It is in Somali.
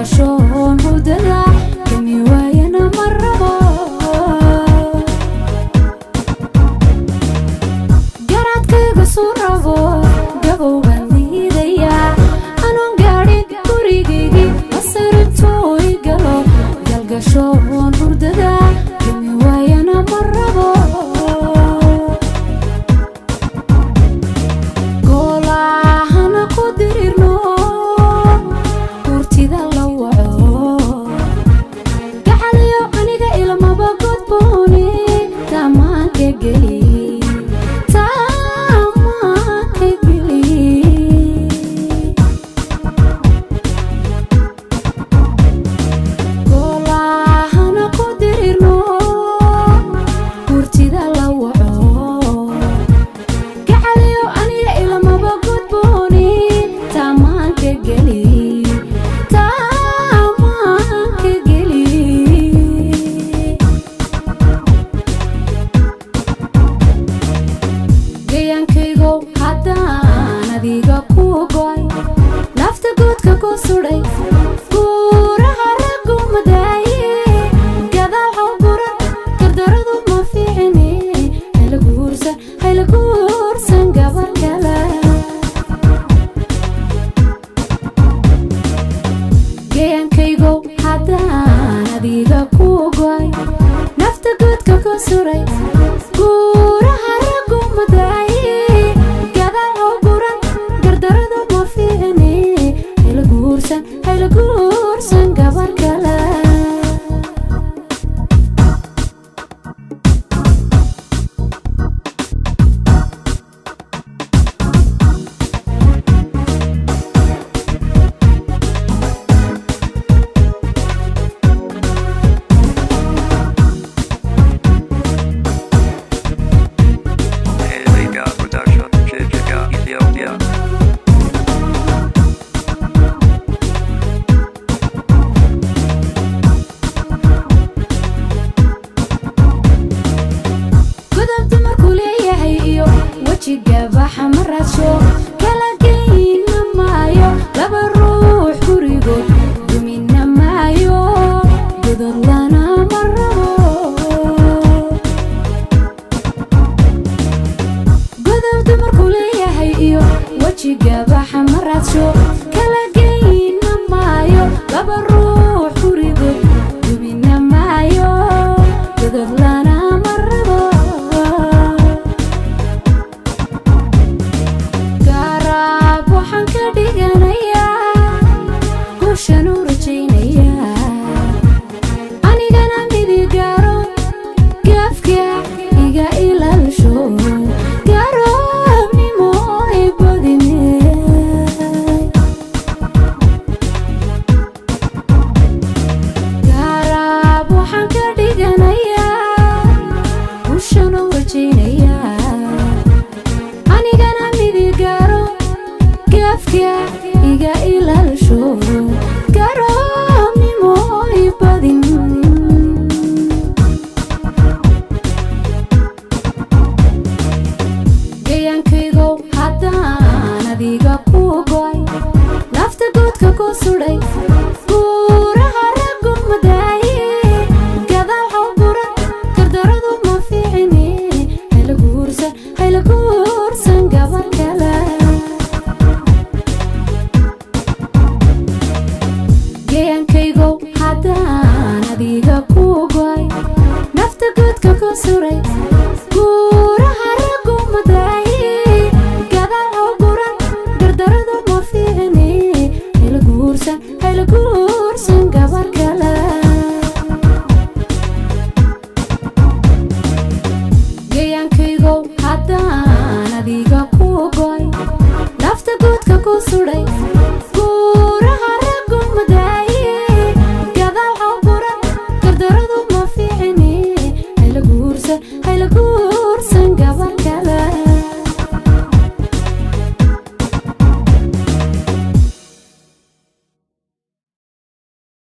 galgashoon hurdada kami waayana ma rabo garadkayga soo rabo gabowgan liidaya anoon gaadhin gurigaygii masarintoo i galo galgashoon hurdada kami waayana ma rabo goolahana ku dirirno hurtida la waco gacaliyo aniga ilmaba godbooni tamaanka geli nafta goodka ku suday guuraha raggu madaaye gadaal hawburan gardaradu ma fiicine hayla guursan gabar kale geyankaygow haddaan adiga ku goy nafta goodka ku suday guuraha raggu madaaye gadaal hawburan gardaradu ma fiicine hayla guursan gabar kale gabaxa marasho kala geyna maayo laba ruux gurigood dumina maayo godod lana ma rabo godob dumarku leeyahay iyo weji gabaxa marasho kala geyna maayo laba ruux gurigood dumina maayo godod lana ma rabo anigana midigaro gaafka iga ilaalsho garoobnimo ay badine gaaraab waxaan ka dhiganayaa guushana rajaynayaa anigana midigaro gaafka iga ilaalsho garoobnimo ay badin geyankaygow haddaan adiga ku goy nafta goodka ku suday guuraha raggu madaaye gadaal hawburan gardaradu ma fiicine hayla guursan gabar kale geyankaygow haddaan adiga ku goy nafta goodka ku suray